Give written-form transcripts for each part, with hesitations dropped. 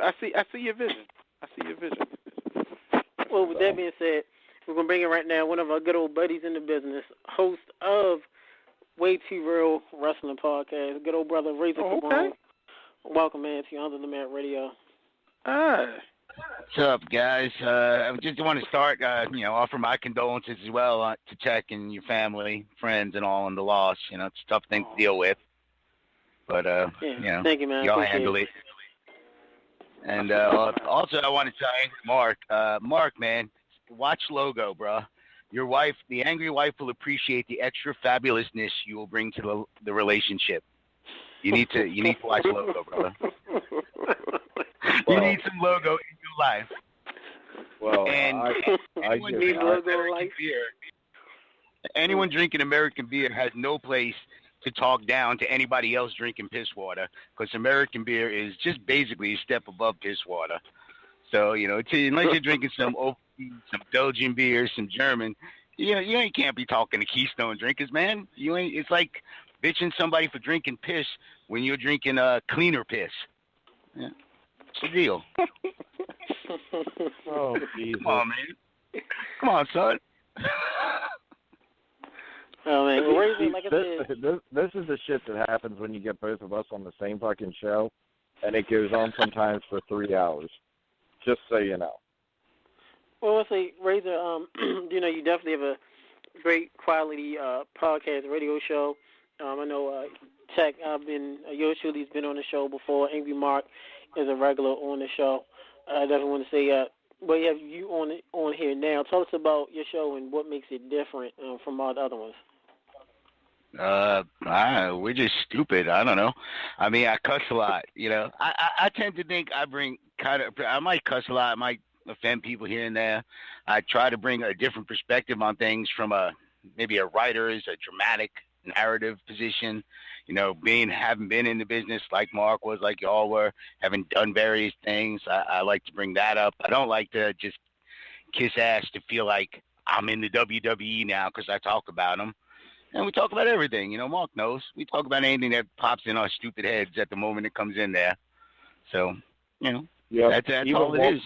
I see your vision. I see your vision. Well, with that being said, we're gonna bring in right now one of our good old buddies in the business, host of Way Too Real Wrestling Podcast, good old brother Razor Cabrone. Welcome, man, to Under the Mat Radio. What's up, guys? I just want to start, offer my condolences as well to Tech and your family, friends, and all on the loss. You know, it's a tough thing to deal with. But, thank you, man. Y'all handle it. And also, I want to thank Mark. Mark, man, watch Logo, bro. Your wife, the angry wife, will appreciate the extra fabulousness you will bring to the relationship. You need to watch Logo, brother. You need some Logo in your life. Well, and anyone drinking American beer, anyone drinking American beer has no place to talk down to anybody else drinking piss water, because American beer is just basically a step above piss water. So, unless you're drinking some Belgian beer, some German, you can't be talking to Keystone drinkers, man. It's like bitching somebody for drinking piss when you're drinking cleaner piss. Yeah. What's the deal? Oh, Jesus. Come on, man. Come on, son. Oh, man. This is the shit that happens when you get both of us on the same fucking show, and it goes on sometimes for 3 hours. Just so you know. Well, let's say, Razor, you definitely have a great quality podcast radio show. I know Tech, yours truly's been on the show before. Angry Mark is a regular on the show. I definitely want to say, we have you on here now. Tell us about your show and what makes it different from all the other ones. We're just stupid. I don't know. I mean, I cuss a lot. I tend to think I might cuss a lot. I might offend people here and there. I try to bring a different perspective on things from maybe a writer's, a dramatic narrative position. Having been in the business like Mark was, like y'all were, having done various things, I like to bring that up. I don't like to just kiss ass to feel like I'm in the WWE now because I talk about them. And we talk about everything. Mark knows. We talk about anything that pops in our stupid heads at the moment it comes in there. So, that's all it is.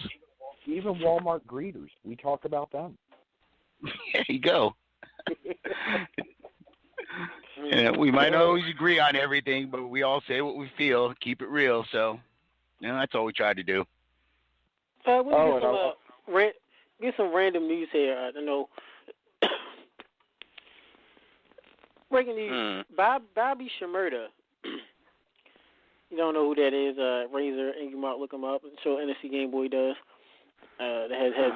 Even Walmart greeters, we talk about them. There you go. We might not always agree on everything, but we all say what we feel, keep it real. So, that's all we try to do. Get some random news here. I don't know. Breaking news: Bobby Shmurda. You don't know who that is? Razor, and you might look him up. So NSC Gameboy does. That has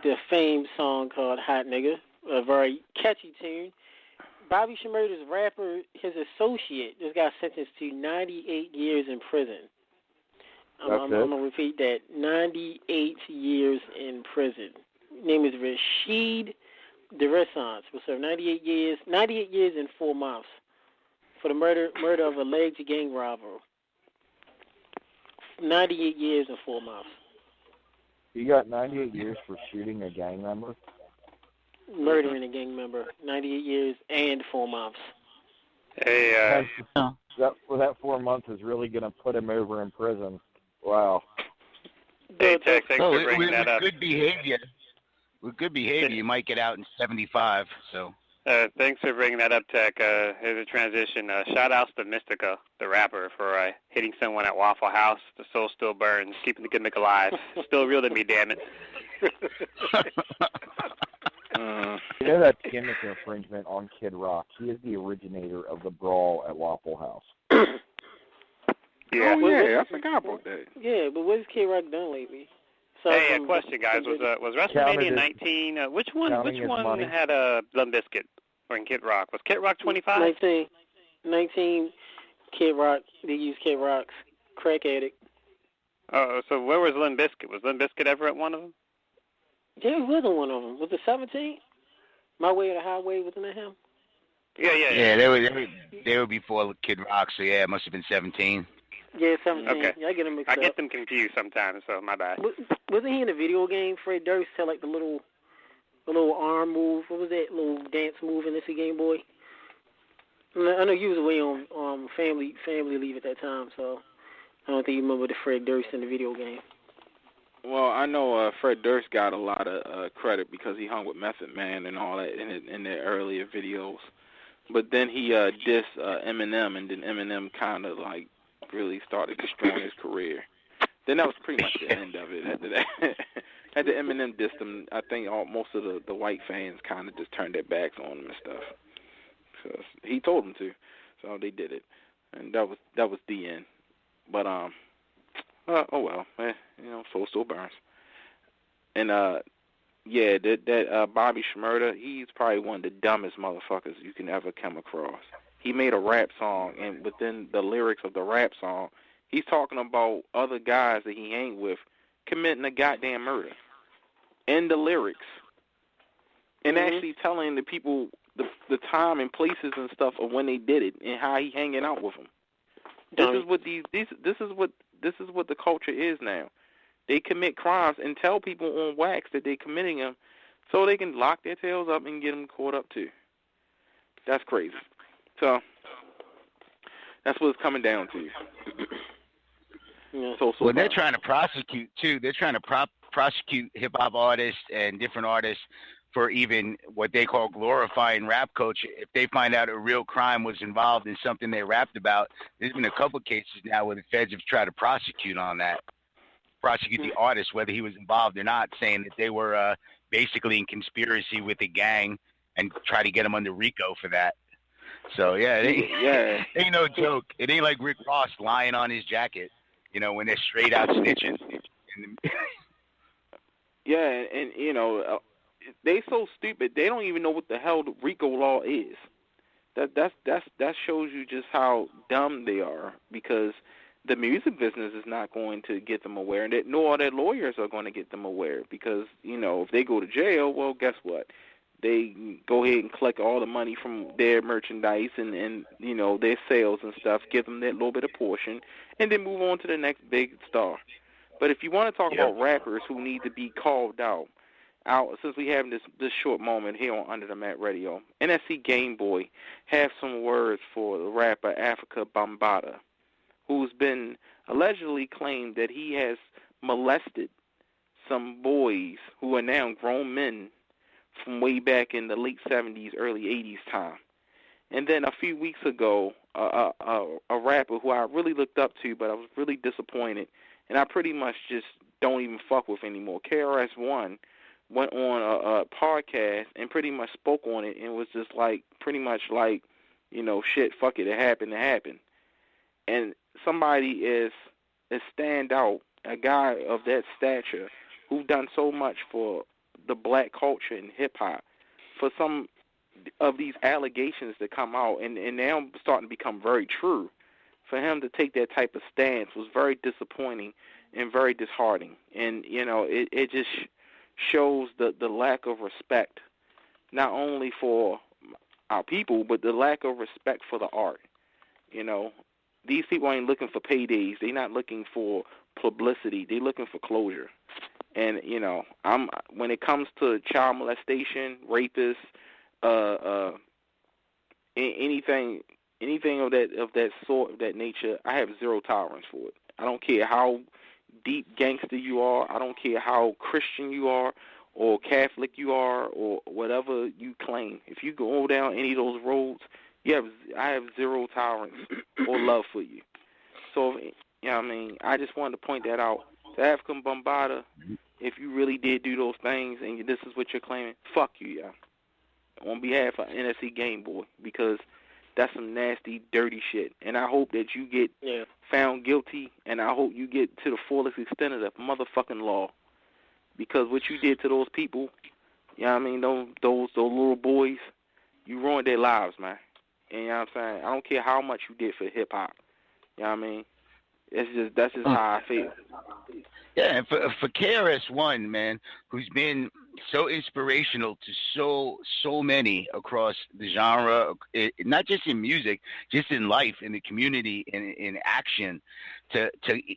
the famed song called "Hot Nigga," a very catchy tune. Bobby Shmurda's rapper, his associate, just got sentenced to 98 years in prison. I'm going to repeat that: 98 years in prison. His name is Rashid DeRessance. Will serve 98 years and 4 months for the murder of a alleged gang robber. 98 years and 4 months. You got 98 years for shooting a gang member? Murdering a gang member. 98 years and 4 months. Hey, that 4 months is really going to put him over in prison. Wow. Hey, Tech, thanks for bringing that up. With good behavior, you might get out in 75. So. Thanks for bringing that up, Tech. Here's a transition. Shout outs to Mystica, the rapper, for hitting someone at Waffle House. The soul still burns, keeping the gimmick alive. Still real to me, damn it. That's gimmick infringement on Kid Rock. He is the originator of the brawl at Waffle House. Yeah. I forgot about that. Yeah, but what has Kid Rock done lately? So hey, question, guys. Was WrestleMania 19? Which one had Limp Bizkit or Kid Rock? Was Kid Rock 25? 19. Kid Rock. They used Kid Rock's crack addict. Oh, so where was Limp Bizkit? Was Limp Bizkit ever at one of them? Yeah, he was on one of them. Was it 17? My Way or the Highway, wasn't it him? Yeah. They were before Kid Rock, so yeah, it must have been 17. Yeah, 17. Okay. Yeah, I get them mixed up. I get them confused sometimes, so my bad. Wasn't he in a video game? Fred Durst had like the little arm move. What was that little dance move in this Game Boy? I know you was away on family leave at that time, so I don't think you remember the Fred Durst in the video game. Well, I know Fred Durst got a lot of credit because he hung with Method Man and all that in their earlier videos. But then he dissed Eminem, and then Eminem kind of like really started destroying his career. Then that was pretty much the end of it. After that, after Eminem dissed him, I think most of the white fans kind of just turned their backs on him and stuff. Cause he told them to, so they did it, and that was the end. But oh well, soul still burns. And yeah, that Bobby Shmurda, he's probably one of the dumbest motherfuckers you can ever come across. He made a rap song, and within the lyrics of the rap song, he's talking about other guys that he hang with committing a goddamn murder in the lyrics, and actually telling the people the time and places and stuff of when they did it and how he hanging out with them. This is what the culture is now. They commit crimes and tell people on wax that they're committing them, so they can lock their tails up and get them caught up too. That's crazy. So that's what it's coming down to. Well, they're trying to prosecute too. They're trying to prosecute hip hop artists and different artists for even what they call glorifying rap culture. If they find out a real crime was involved in something they rapped about, there's been a couple of cases now where the feds have tried to prosecute on that. Prosecute the artist, whether he was involved or not, saying that they were basically in conspiracy with the gang and try to get him under RICO for that. So, yeah, it ain't no joke. It ain't like Rick Ross lying on his jacket, when they're straight out snitching. Yeah, and they so stupid, they don't even know what the hell the RICO law is. That shows you just how dumb they are, because the music business is not going to get them aware, and nor their lawyers are going to get them aware, because, if they go to jail, well, guess what? They go ahead and collect all the money from their merchandise and their sales and stuff, give them that little bit of portion, and then move on to the next big star. But if you want to talk about rappers who need to be called out, since we have this short moment here on Under the Mat Radio, NSC Gameboy have some words for the rapper Africa Bambaataa, who's been allegedly claimed that he has molested some boys who are now grown men from way back in the late 70s, early 80s time. And then a few weeks ago, a rapper who I really looked up to, but I was really disappointed, and I pretty much just don't even fuck with anymore, KRS-One, went on a podcast and pretty much spoke on it and was just like, pretty much like, shit, fuck it happened. And somebody is stand out, a guy of that stature who've done so much for the black culture and hip-hop, for some of these allegations that come out and now starting to become very true, for him to take that type of stance was very disappointing and very disheartening. And, it just shows the lack of respect, not only for our people, but the lack of respect for the art. These people ain't looking for paydays. They're not looking for publicity. They're looking for closure. And, when it comes to child molestation, rapists, anything of that sort, of that nature, I have zero tolerance for it. I don't care how deep gangster you are. I don't care how Christian you are or Catholic you are or whatever you claim. If you go down any of those roads, I have zero tolerance or love for you. So, I just wanted to point that out. To African Bambaataa, if you really did do those things and this is what you're claiming, fuck you, yeah. On behalf of NSC Gameboy, because that's some nasty, dirty shit. And I hope that you get found guilty, and I hope you get to the fullest extent of the motherfucking law. Because what you did to those people, those little boys, you ruined their lives, man. And you know what I'm saying? I don't care how much you did for hip-hop. You know what I mean? That's just how I feel. Yeah, and for KRS-One, man, who's been so inspirational to so many across the genre, not just in music, just in life, in the community, in action, to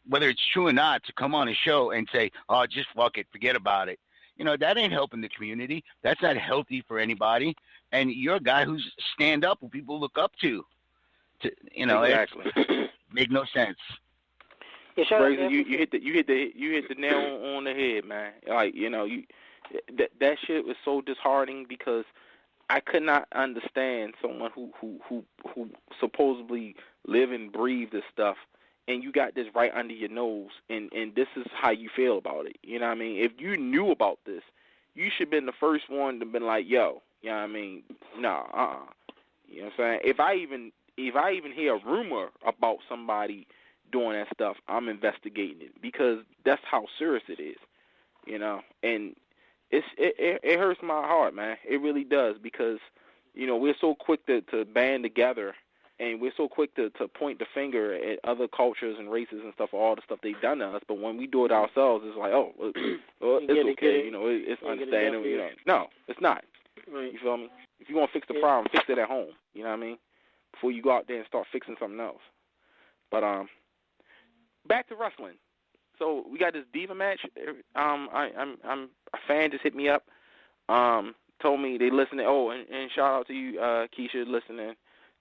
whether it's true or not, to come on a show and say, oh, just fuck it, forget about it. That ain't helping the community. That's not healthy for anybody. And you're a guy who's stand up, who people look up to. Exactly. Make no sense. Razor, you hit the nail on the head, man. Like, you know, that shit was so disheartening because I could not understand someone who supposedly live and breathe this stuff, and you got this right under your nose, and this is how you feel about it. You know what I mean? If you knew about this, you should have been the first one to been like, yo, you know what I mean? No, You know what I'm saying? If I even hear a rumor about somebody doing that stuff, I'm investigating it because that's how serious it is, you know. And it hurts my heart, man. It really does because, you know, we're so quick to band together and we're so quick to point the finger at other cultures and races and stuff for all the stuff they've done to us. But when we do it ourselves, it's like, oh, it's okay, you know, it's understandable. You know, no, it's not. Right. You feel me? If you want to fix the problem, fix it at home. You know what I mean? Before you go out there and start fixing something else. But back to wrestling. So we got this Diva match. I'm a fan just hit me up. Told me they listening. Oh, and shout out to you, Keisha, listening,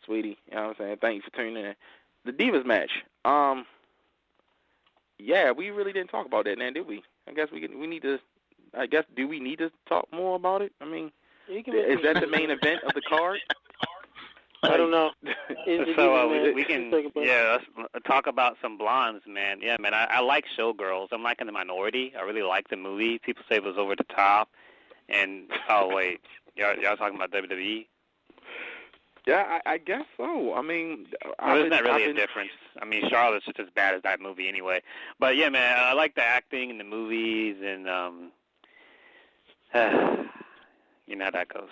sweetie. You know what I'm saying? Thank you for tuning in. The Divas match. Yeah, we really didn't talk about that, man, did we? I guess we need to. I guess do we need to talk more about it? I mean, is that the main event of the card? I don't know. So we can, let's talk about some blondes, man. Yeah, man, I like Showgirls. I'm like in the minority. I really like the movie. People say it was over the top. And, oh, wait, y'all talking about WWE? Yeah, I guess so. I mean, there's not really a difference. I mean, Charlotte's just as bad as that movie anyway. But, yeah, man, I like the acting in the movies, and, you know how that goes.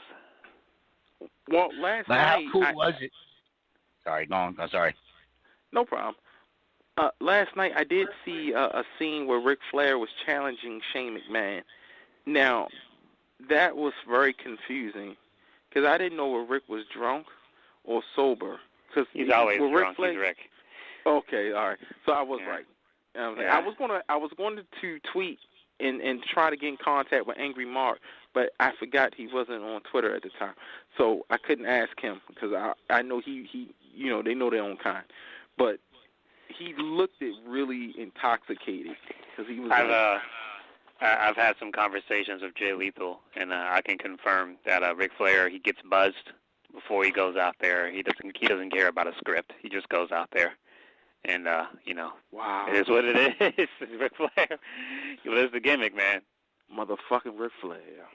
Well, last night... How cool was it? Sorry, go on. I'm sorry. No problem. Last night I did see a scene where Ric Flair was challenging Shane McMahon. Now, that was very confusing because I didn't know whether Rick was drunk or sober. He's always drunk. He's Rick. Okay, all right. So I was right. I was going to tweet and try to get in contact with Angry Mark, but I forgot he wasn't on Twitter at the time, so I couldn't ask him because I know he you know, they know their own kind, but he looked really intoxicated because he was. I've had some conversations with Jay Lethal, and I can confirm that Ric Flair, he gets buzzed before he goes out there. He doesn't care about a script. He just goes out there. And, you know, wow, it is what it is. It's Ric Flair. He lives the gimmick, man. Motherfucking Ric Flair.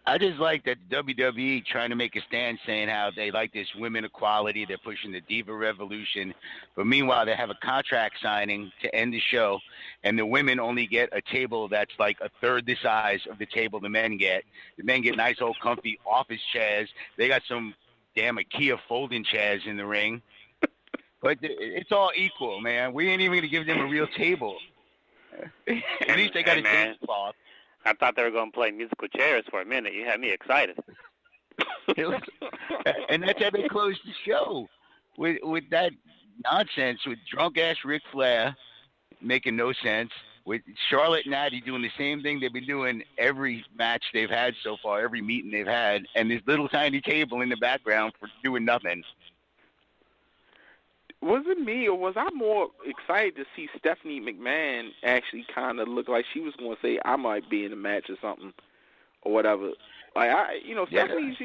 I just like that WWE trying to make a stand saying how they like this women equality. They're pushing the Diva Revolution. But meanwhile, they have a contract signing to end the show, and the women only get a table that's like a third the size of the table the men get. The men get nice old comfy office chairs. They got some damn IKEA folding chairs in the ring. But it's all equal, man. We ain't even going to give them a real table. At least they got a tablecloth. I thought they were going to play musical chairs for a minute. You had me excited. And that's how they closed the show. With that nonsense, with drunk-ass Ric Flair making no sense, with Charlotte and Natty doing the same thing they've been doing every match they've had so far, every meeting they've had, and this little tiny table in the background for doing nothing. Was it me, or was I more excited to see Stephanie McMahon actually kind of look like she was going to say, I might be in a match or something, or whatever? Like, Stephanie,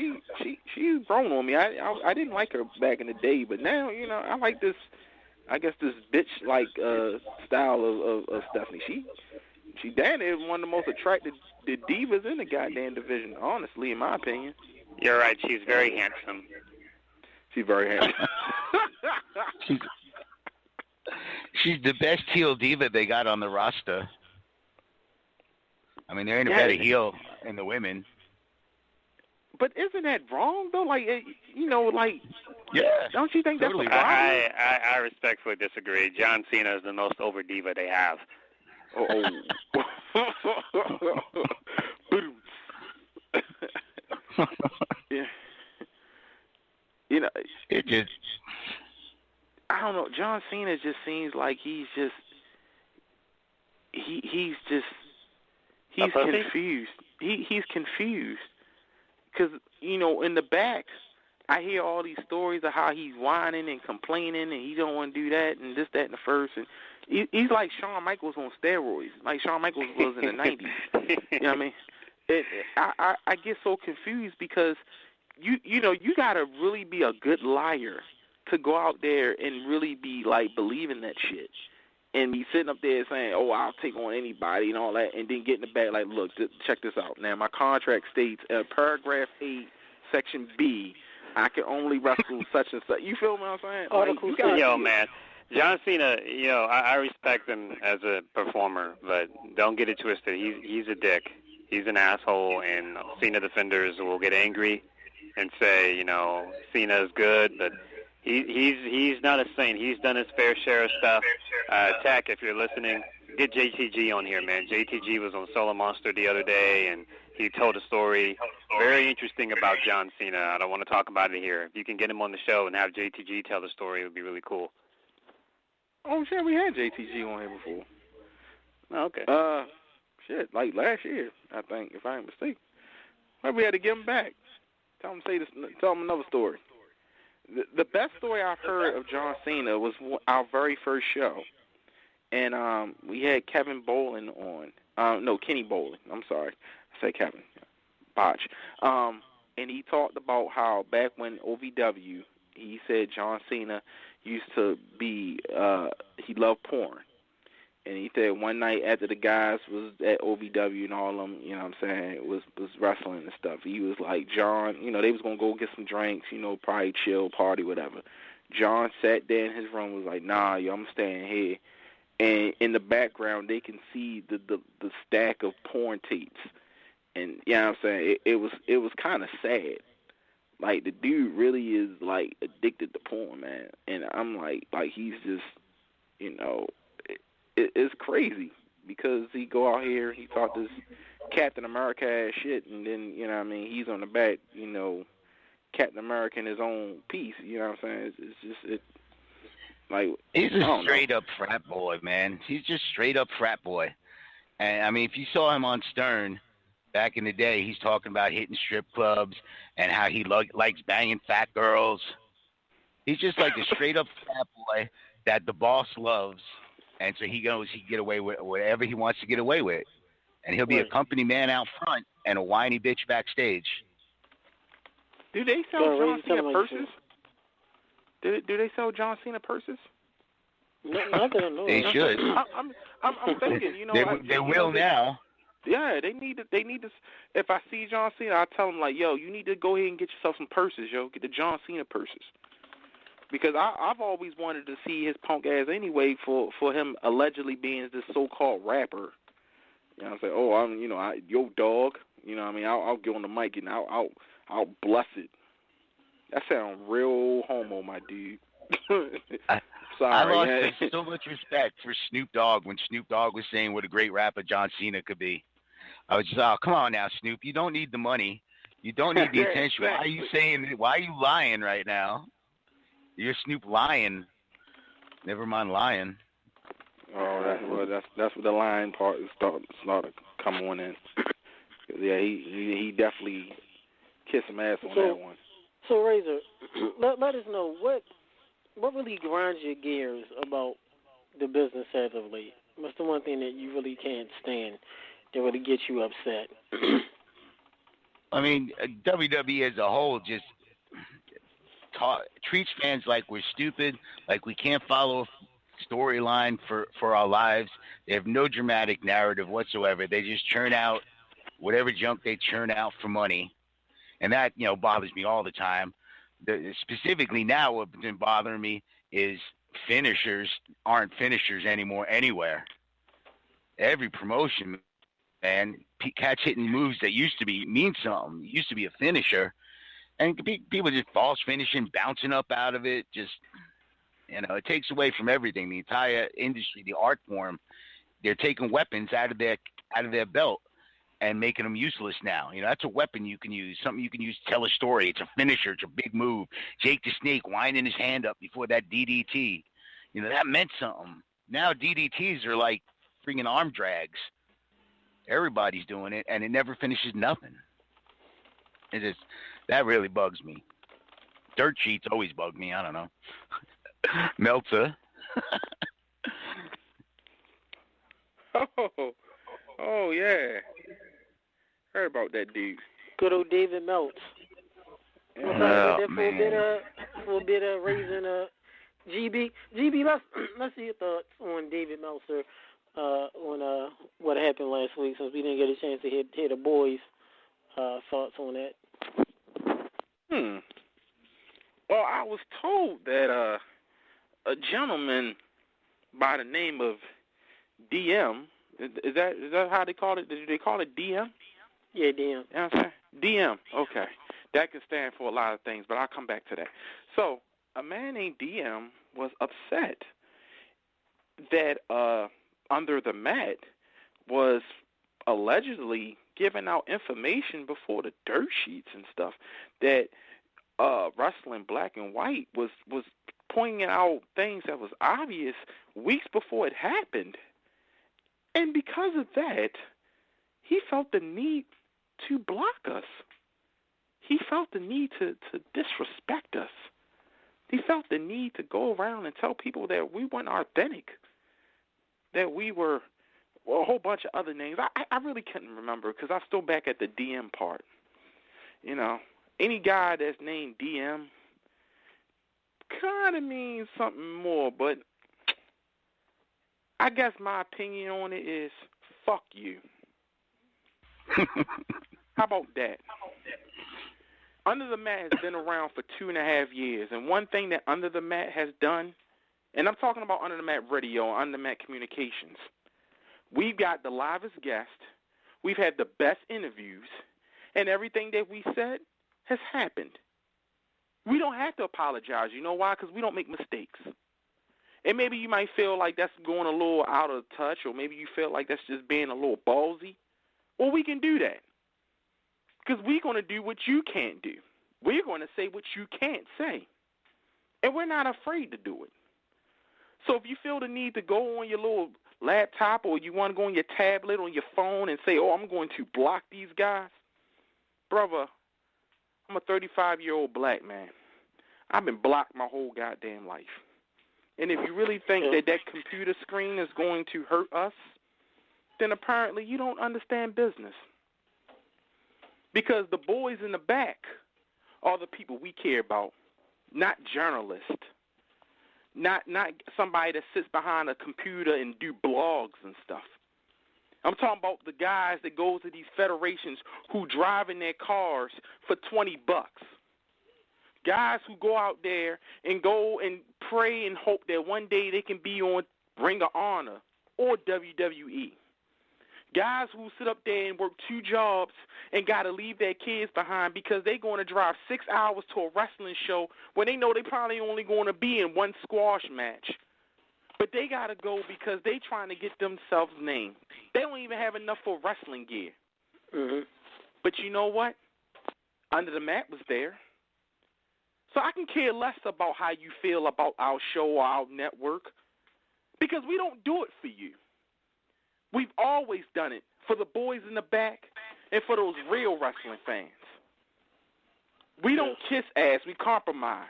she's grown on me. I didn't like her back in the day, but now, you know, I like this, I guess, this bitch-like style of Stephanie. She damn near one of the most attractive divas in the goddamn division, honestly, in my opinion. You're right. She's very handsome. She's very handsome. She's the best heel diva they got on the roster. I mean, there ain't a better heel in the women. But isn't that wrong, though? Like, you know, like, don't you think totally. That's a problem? I respectfully disagree. John Cena is the most over diva they have. Yeah. You know, it just, I don't know. John Cena just seems like he's confused. He's confused because, you know, in the back, I hear all these stories of how he's whining and complaining and he don't want to do that and this, that, and the first. And he's like Shawn Michaels on steroids, like Shawn Michaels was in the 90s. You know what I mean? I get so confused because you know you gotta really be a good liar to go out there and really be like believing that shit and be sitting up there saying, oh, I'll take on anybody and all that, and then get in the back like, look, check this out. Now my contract states paragraph 8, section B, I can only wrestle such and such. You feel what I'm saying? Yo, man. John Cena, you know, I respect him as a performer, but don't get it twisted. He's a dick. He's an asshole, and Cena defenders will get angry and say, you know, Cena is good, but he's not a saint. He's done his fair share of stuff. Tech, if you're listening, get JTG on here, man. JTG was on Solo Monster the other day, and he told a story very interesting about John Cena. I don't want to talk about it here. If you can get him on the show and have JTG tell the story, it would be really cool. Oh, shit, we had JTG on here before. Oh, okay. Shit, like last year, I think, if I ain't mistaken. Maybe we had to give him back. Tell him another story. The best story I've heard of John Cena was our very first show. And we had Kevin Bolin on. Kenny Bolin. I'm sorry. I said Kevin. Botch. And he talked about how back when OVW, he said John Cena used to be, he loved porn. And he said one night after the guys was at OVW and all of them, you know what I'm saying, was wrestling and stuff, he was like, John, you know, they was going to go get some drinks, you know, probably chill, party, whatever. John sat there in his room, was like, nah, yo, I'm staying here. And in the background, they can see the stack of porn tapes. And, you know what I'm saying, it was kind of sad. Like, the dude really is, like, addicted to porn, man. And I'm like he's just, you know, it's crazy because he go out here, he talk this Captain America ass shit, and then, you know what I mean, he's on the back, you know, Captain America in his own piece, you know what I'm saying? It's just, like... He's a straight-up frat boy, man. He's just straight-up frat boy. And, I mean, if you saw him on Stern back in the day, he's talking about hitting strip clubs and how he likes banging fat girls. He's just like a straight-up frat boy that the boss loves. And so he knows he can get away with whatever he wants to get away with. And he'll be a company man out front and a whiny bitch backstage. Do they sell John Cena purses? Do they sell John Cena purses? Not that I know. They should. I'm thinking, you know. They will now. Yeah, they need to. If I see John Cena, I tell him, like, yo, you need to go ahead and get yourself some purses, yo. Get the John Cena purses. Because I've always wanted to see his punk ass anyway for him allegedly being this so-called rapper. You know what I'm saying? Oh, I'm, you know, yo dog. You know what I mean? I'll get on the mic and I'll bless it. That sounds real homo, my dude. Sorry. I lost so much respect for Snoop Dogg when Snoop Dogg was saying what a great rapper John Cena could be. I was just, oh, come on now, Snoop. You don't need the money. You don't need the attention. Why are you saying? Why are you lying right now? You're Snoop lying. Never mind lying. Oh, that's where the lying part is starting to come on in. Yeah, he definitely kissed some ass on that one. So Razor, let us know what really grinds your gears about the business as of late. What's the one thing that you really can't stand that really gets you upset? I mean, WWE as a whole just treats fans like we're stupid, like we can't follow a storyline for our lives. They have no dramatic narrative whatsoever. They just churn out whatever junk they churn out for money. And that, you know, bothers me all the time. Specifically now, what's been bothering me is finishers aren't finishers anymore anywhere. Every promotion, man, catch hitting moves that used to mean something. Used to be a finisher. And people just false finishing, bouncing up out of it. Just, you know, it takes away from everything. The entire industry, the art form, they're taking weapons out of their belt and making them useless now. You know, that's a weapon you can use, something you can use to tell a story. It's a finisher. It's a big move. Jake the Snake winding his hand up before that DDT. You know, that meant something. Now DDTs are like freaking arm drags. Everybody's doing it, and it never finishes nothing. That really bugs me. Dirt sheets always bug me. I don't know. Meltzer. Oh yeah. Heard about that dude. Good old David Meltz. Oh, for a bit of raising GB. GB, let's see your thoughts on David Meltzer on what happened last week, since we didn't get a chance to hear the boys' thoughts on that. Well, I was told that a gentleman by the name of DM, is that how they call it? Did they call it DM? Yeah, DM. You know what I'm saying? DM, okay. That can stand for a lot of things, but I'll come back to that. So, a man named DM was upset that Under the Mat was allegedly giving out information before the dirt sheets and stuff, that Wrestling Black and White was pointing out things that was obvious weeks before it happened. And because of that, he felt the need to block us. He felt the need to disrespect us. He felt the need to go around and tell people that we weren't authentic, that we were, well, a whole bunch of other names. I really couldn't remember because I'm still back at the DM part. You know, any guy that's named DM kind of means something more, but I guess my opinion on it is fuck you. How about that? Under the Mat has been around for 2.5 years, and one thing that Under the Mat has done, and I'm talking about Under the Mat Radio, Under the Mat Communications, we've got the livest guest, we've had the best interviews, and everything that we said has happened. We don't have to apologize. You know why? Because we don't make mistakes. And maybe you might feel like that's going a little out of touch, or maybe you feel like that's just being a little ballsy. Well, we can do that. Because we're going to do what you can't do. We're going to say what you can't say. And we're not afraid to do it. So if you feel the need to go on your little laptop, or you want to go on your tablet, on your phone, and say, oh, I'm going to block these guys, brother, I'm a 35-year-old black man. I've been blocked my whole goddamn life. And if you really think that computer screen is going to hurt us, then apparently you don't understand business. Because the boys in the back are the people we care about, not journalists, not somebody that sits behind a computer and do blogs and stuff. I'm talking about the guys that go to these federations who drive in their cars for $20. Guys who go out there and go and pray and hope that one day they can be on Ring of Honor or WWE. Guys who sit up there and work 2 jobs and got to leave their kids behind because they're going to drive 6 hours to a wrestling show when they know they probably only going to be in one squash match. But they got to go because they trying to get themselves named. They don't even have enough for wrestling gear. Mm-hmm. But you know what? Under the Mat was there. So I can care less about how you feel about our show or our network, because we don't do it for you. We've always done it for the boys in the back and for those real wrestling fans. We don't kiss ass. We compromise.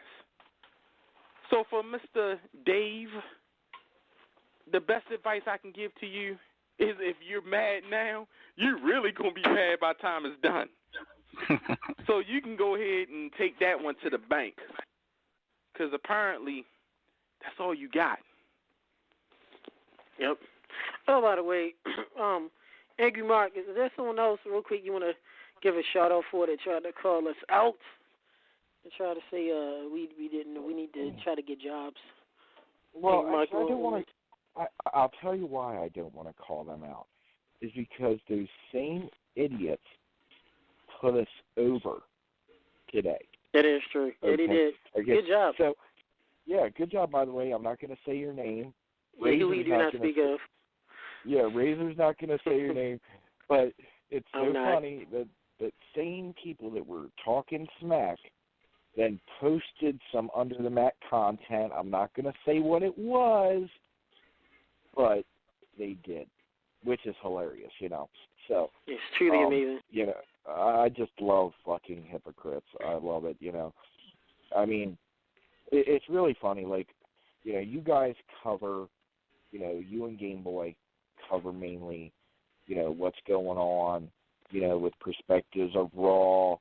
So for Mr. Dave, the best advice I can give to you is, if you're mad now, you're really going to be mad by the time it's done. So you can go ahead and take that one to the bank, because apparently that's all you got. Yep. Oh, by the way, Angry Mark, is there someone else real quick you want to give a shout out for that tried to call us out and try to say we need to try to get jobs? Well, actually, I don't want to. I'll tell you why I don't want to call them out. Is because those same idiots put us over today. That is true. Okay. They did. Good job. So, yeah, good job, by the way. I'm not going to say your name. Yeah, we do not speak of. Yeah, Razor's not going to say your name, but it's so funny that same people that were talking smack then posted some Under the Mat content. I'm not going to say what it was, but they did, which is hilarious, you know. So it's truly amazing. You know, I just love fucking hypocrites. I love it, you know. I mean, it's really funny. Like, you guys cover, you and Gameboy cover mainly, what's going on, with perspectives of Raw,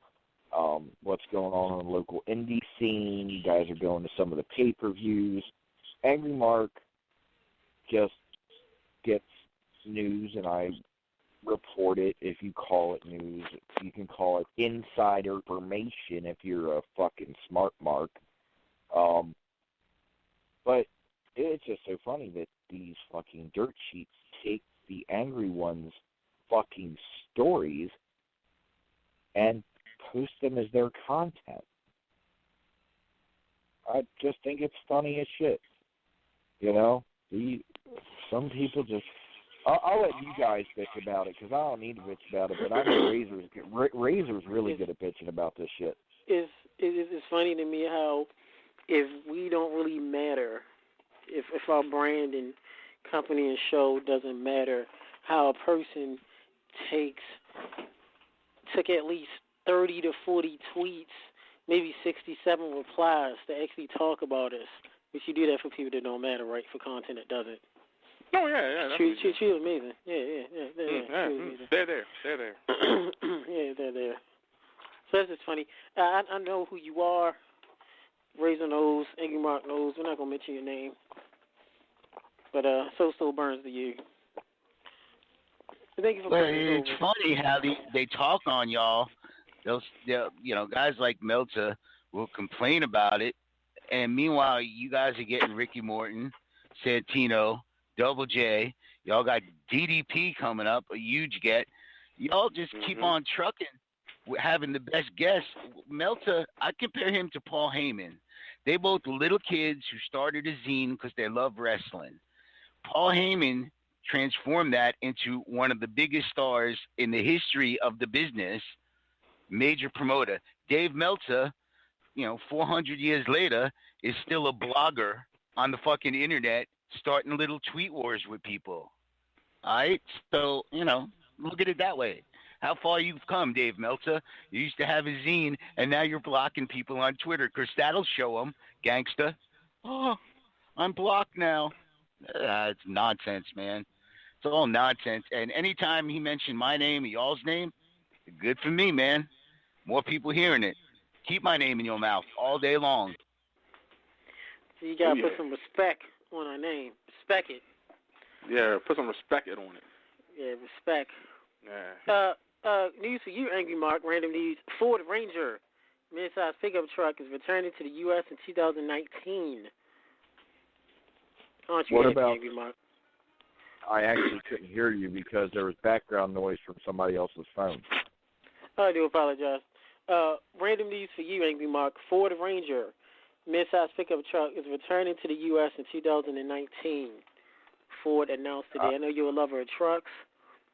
what's going on in the local indie scene. You guys are going to some of the pay-per-views. Angry Mark just gets news, and I report it. If you call it news, you can call it insider information if you're a fucking smart mark. But it's just so funny that these fucking dirt sheets take the Angry Ones' fucking stories and post them as their content. I just think it's funny as shit. Some people just... I'll let you guys bitch about it, because I don't need to bitch about it, but I know Razor's really good at bitching about this shit. It's funny to me how if we don't really matter, if our brand and company and show doesn't matter, how a person took at least 30 to 40 tweets, maybe 67 replies to actually talk about us. But you do that for people that don't matter, right? For content that doesn't. Oh, yeah. She was amazing. Yeah. They're there. Yeah, they're there. So that's just funny. I know who you are. Razor knows. Angry Mark knows. We're not going to mention your name. But so burns to you. Thank you for putting it It's funny how they talk on y'all. They'll guys like Meltzer will complain about it, and meanwhile, you guys are getting Ricky Morton, Santino, Double J. Y'all got DDP coming up, a huge get. Y'all just keep on trucking, having the best guests. Meltzer, I compare him to Paul Heyman. They both little kids who started a zine because they love wrestling. Paul Heyman transformed that into one of the biggest stars in the history of the business, major promoter. Dave Meltzer, 400 years later, is still a blogger on the fucking internet, starting little tweet wars with people. All right? So, look at it that way. How far you've come, Dave Meltzer. You used to have a zine, and now you're blocking people on Twitter because that'll show them, gangster. Oh, I'm blocked now. It's nonsense, man. It's all nonsense. And anytime he mentioned my name or y'all's name, good for me, man. More people hearing it. Keep my name in your mouth all day long. So you got to put some respect on our name. Respect it. Yeah, put some respect on it. Yeah, respect. Yeah. News for you, Angry Mark. Random news. Ford Ranger mid-size pickup truck is returning to the U.S. in 2019. Aren't you happy, Angry Mark? I actually couldn't hear you because there was background noise from somebody else's phone. I do apologize. Random news for you, Angry Mark. Ford Ranger mid-size pickup truck is returning to the U.S. in 2019. Ford announced today. I know you're a lover of trucks.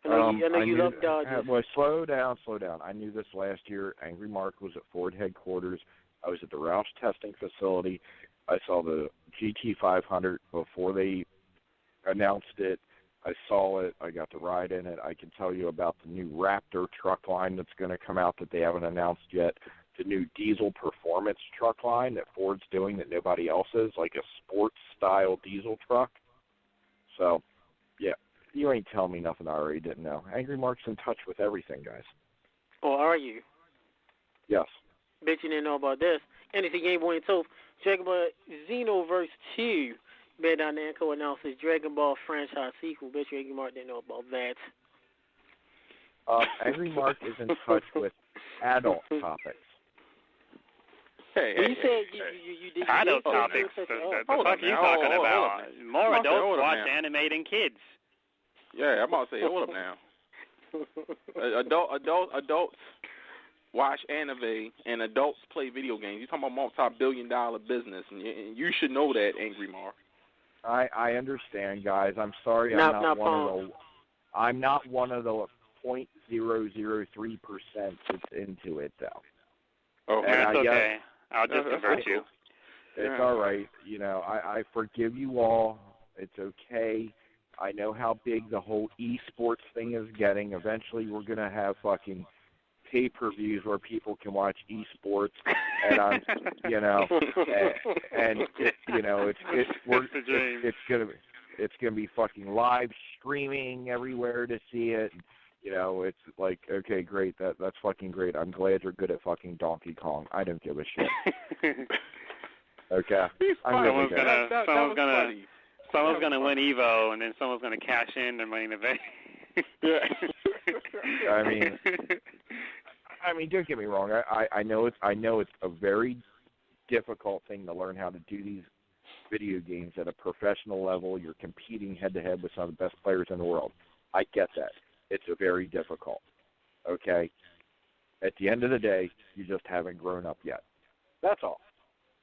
I know you love Dodgers. Well, slow down. I knew this last year. Angry Mark was at Ford headquarters. I was at the Roush testing facility. I saw the GT500 before they announced it. I saw it. I got to ride in it. I can tell you about the new Raptor truck line that's going to come out that they haven't announced yet. The new diesel performance truck line that Ford's doing that nobody else is, like a sports-style diesel truck. So, yeah, you ain't telling me nothing I already didn't know. Angry Mark's in touch with everything, guys. Oh, are you? Yes. Bet you didn't know about this. Anything Gameboy and Toph. Dragon Ball Xenoverse 2. Bandai Namco announces Dragon Ball franchise sequel. Bet you Angry Mark didn't know about that. Angry Mark is in touch with adult topics. Hey, you did adult topics. What the fuck are you talking about? More adults watch anime than kids. Yeah, I'm about to say, hold up now. Adults watch anime and adults play video games. You're talking about multi-billion-dollar business, and you should know that, Angry Mark. I understand, guys. I'm sorry, I'm not one of the 0.003% that's into it, though. Oh, that's okay. I'll just convert you. It's all right. I forgive you all. It's okay. I know how big the whole esports thing is getting. Eventually, we're going to have fucking pay-per-views where people can watch esports, and I'm, it's gonna be fucking live streaming everywhere to see it. It's like, okay, great, that's fucking great. I'm glad you're good at fucking Donkey Kong. I don't give a shit. Okay. Someone's gonna win Evo, and then someone's gonna cash in their money in the bank. I mean, don't get me wrong. I know it's a very difficult thing to learn how to do these video games at a professional level. You're competing head to head with some of the best players in the world. I get that. It's very difficult. Okay. At the end of the day, you just haven't grown up yet. That's all.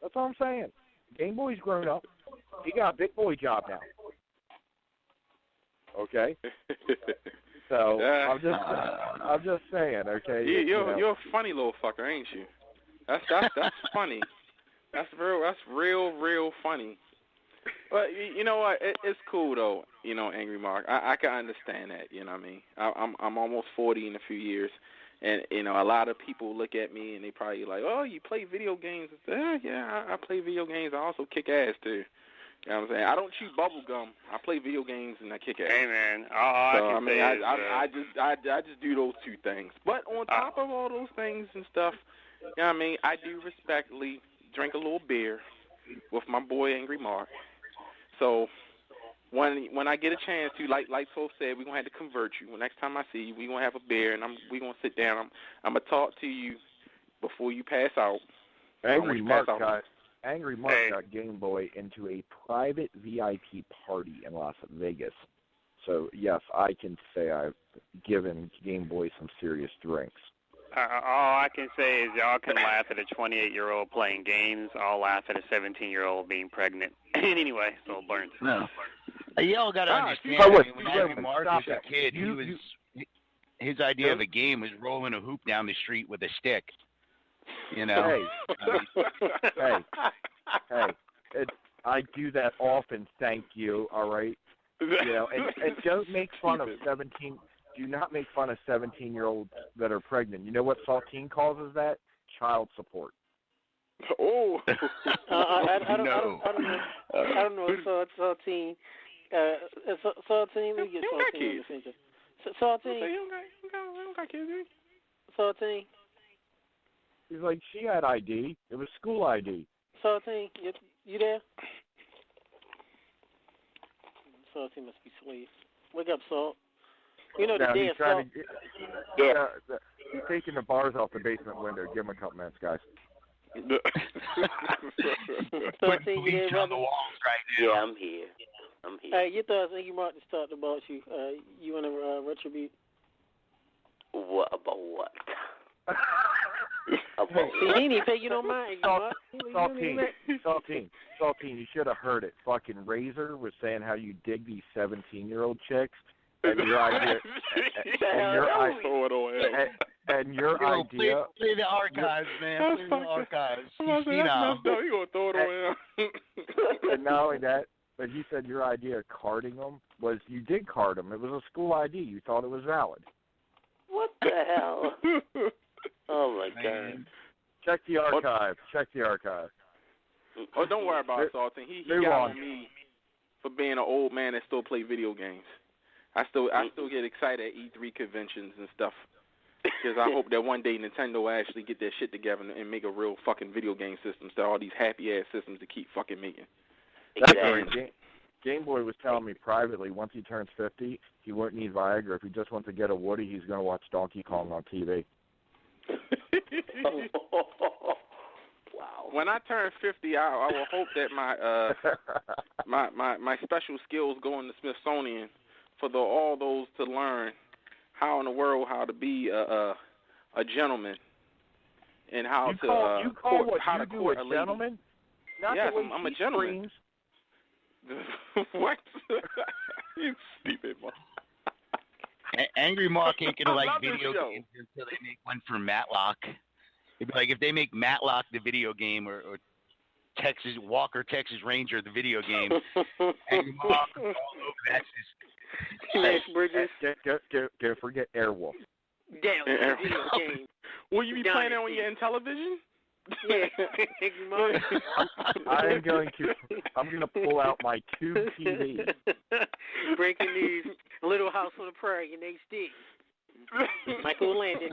That's all I'm saying. Game Boy's grown up. He got a big boy job now. Okay. So I'm just saying. Okay. You're a funny little fucker, ain't you? That's funny. That's real funny. But you know what? It's cool though. Angry Mark. I can understand that. You know what I mean? I'm almost 40 in a few years. And, a lot of people look at me and they probably like, oh, you play video games. Yeah, I play video games. I also kick ass, too. You know what I'm saying? I don't chew bubble gum. I play video games and I kick ass. Hey, man. I just do those two things. But on top of all those things and stuff, you know what I mean, I do respectfully drink a little beer with my boy Angry Mark. So when I get a chance to, like Soul said, we're going to have to convert you. Well, next time I see you, we're going to have a beer, and we're going to sit down. I'm going to talk to you before you pass out. Angry Mark got Game Boy into a private VIP party in Las Vegas. So, yes, I can say I've given Game Boy some serious drinks. All I can say is y'all can laugh at a 28-year-old playing games. I'll laugh at a 17-year-old being pregnant. Anyway, so Burns. No. Y'all got to understand, when Angry Mark was a kid, his idea of a game was rolling a hoop down the street with a stick. Hey, I do that often, thank you, all right? And don't make fun of 17... Do not make fun of 17-year-olds that are pregnant. You know what Saltine causes that? Child support. Oh. I don't know. Saltine. Saltine, let me get Saltine. Saltine. You don't got kids, Saltine. He's like, she had ID. It was school ID. Saltine, you there? Saltine must be asleep. Wake up, Salt. The day of Salt. He's taking the bars off the basement window. Give him a couple minutes, guys. Saltine, you there, brother? Yeah, I'm here. Your thoughts, Angry Mark, just talked about you. You want to retribute? What about what? See, he didn't pay you no mind, Saltine, you should have heard it. Fucking Razor was saying how you dig these 17-year-old chicks, and your idea, play the archives, man. Play the archives. You gonna throw it on him? And not only that, but he said your idea of carding them was you did card them. It was a school ID. You thought it was valid. What the hell? Oh, my God. Check the archive. Oh, don't worry about it, Salton. He got on me for being an old man that still play video games. I still get excited at E3 conventions and stuff. Because I hope that one day Nintendo will actually get their shit together and make a real fucking video game system instead of all these happy-ass systems to keep fucking making. Exactly. Game Boy was telling me privately, once he turns 50, he won't need Viagra. If he just wants to get a Woody, he's going to watch Donkey Kong on TV. Wow. When I turn 50, I will hope that my special skills go in the Smithsonian for all those to learn how in the world how to be a gentleman and how to court a gentleman? Not yes, the way I'm a gentleman. What? You stupid man. Angry Mark ain't gonna like video games until they make one for Matlock. It'd be like if they make Matlock the video game or Texas Ranger the video game. Angry Mark all over that. Smash Bridges. Don't forget Airwolf. Damn, video game. Will you be playing it on your television? Yeah. I'm going to pull out my tube TV. Breaking news: Little House on the Prairie in HD. Michael Landon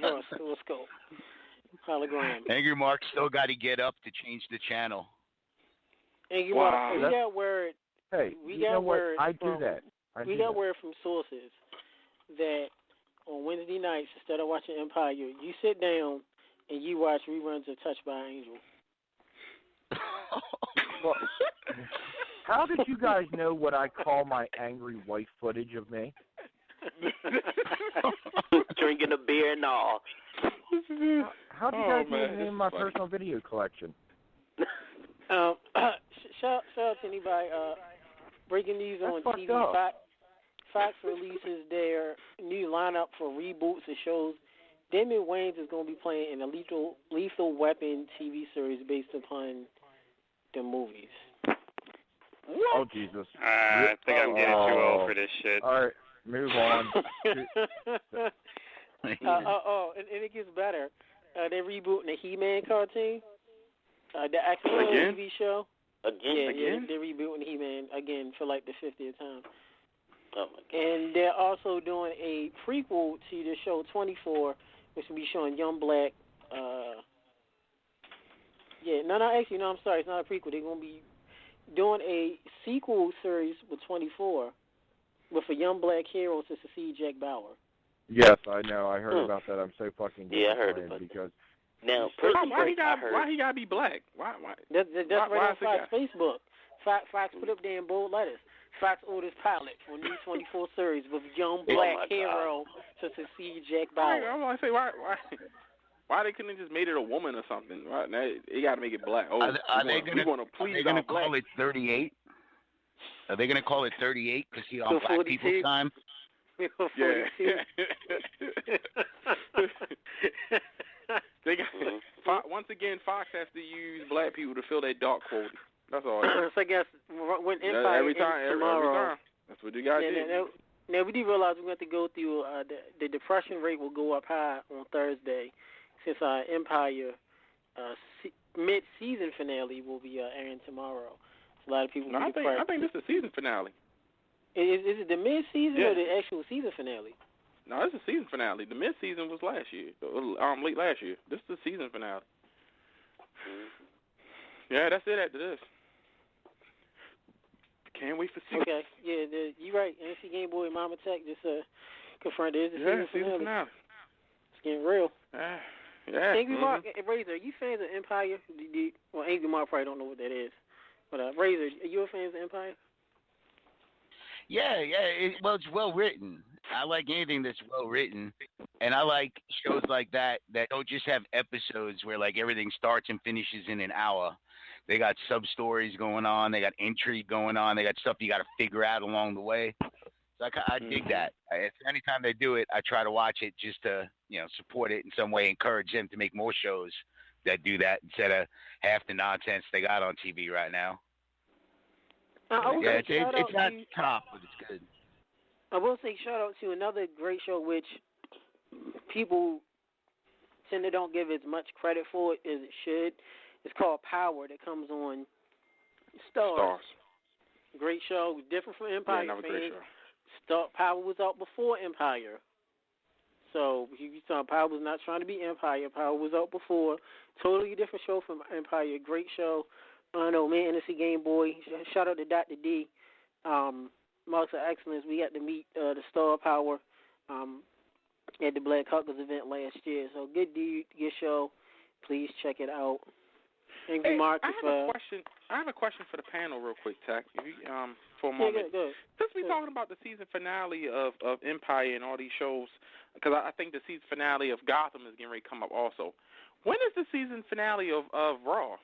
scope. Hologram. Angry Mark still got to get up to change the channel. Angry Mark, we got word. Hey, we you got know what? word. I do that. We got word from sources that on Wednesday nights, instead of watching Empire, you sit down and you watch reruns of Touched by an Angel. Well, how did you guys know what I call my angry wife footage of me? Drinking a beer and all. How did you guys know the name of my personal video collection? Shout out to anybody. Breaking news on TV. Fox releases their new lineup for reboots of shows. Damon Wayans is going to be playing in a Lethal Weapon TV series based upon the movies. What? Oh, Jesus. I think I'm getting too old for this shit. All right, move on. And it gets better. They're rebooting the He-Man cartoon, the actual TV show. Again? They're rebooting He-Man again for like the 50th time. Oh my God. And they're also doing a prequel to the show 24, which will be showing Young Black. I'm sorry, it's not a prequel. They're going to be doing a sequel series with 24 with a Young Black hero to succeed Jack Bauer. Yes, I know. I heard about that. I'm so fucking I heard about because now, why he gotta be black? Why? That's right on Fox Facebook. Fox put up there in bold letters. Fox orders pilot for new 24 series with Young Black hero to succeed Jack Bauer. I want to say why they couldn't have just made it a woman or something? Right now, they got to make it black. Oh, Are they going to call black. it 38? Are they going to call it 38 because he's on black people's time? Yeah. They got, once again, Fox has to use black people to fill their dark quota. That's all. So I guess when Empire every time. That's what you got to do. Now, we do realize we're going to go through the depression rate will go up high on Thursday since our Empire mid-season finale will be airing tomorrow. So a lot of people will be depressed. I think this is the season finale. Is it the mid-season or the actual season finale? No, this is the season finale. The mid-season was last year, late last year. This is the season finale. Yeah, that's it after this. Can't wait for season. Okay, you're right. NC Gameboy and Mama Tech just confirmed it is the season finale. It's getting real. Angry Mark, Razor, are you fans of Empire? Well, Angry Mark probably don't know what that is. But Razor, are you a fan of Empire? Yeah. It's well written. I like anything that's well written, and I like shows like that don't just have episodes where like everything starts and finishes in an hour. They got sub stories going on. They got intrigue going on. They got stuff you got to figure out along the way. So I dig that. Anytime they do it, I try to watch it just to support it in some way, encourage them to make more shows that do that instead of half the nonsense they got on TV right now. It's not top, but it's good. I will say shout out to another great show which people tend to don't give as much credit for as it should. It's called Power that comes on Stars. Great show, different from Empire. Yeah, another great show. Power was out before Empire. So you saw Power was not trying to be Empire. Power was out before. Totally different show from Empire. Great show. I know, man, NC Gameboy. Shout out to Dr. D. Marks of Excellence. We got to meet the Star Power at the Black Huckers event last year. So good dude, good show. Please check it out. Angry Mark. I have a question for the panel, real quick, Tack. For a moment. Go ahead. Since we're talking about the season finale of Empire and all these shows, because I think the season finale of Gotham is getting ready to come up also. When is the season finale of Raw?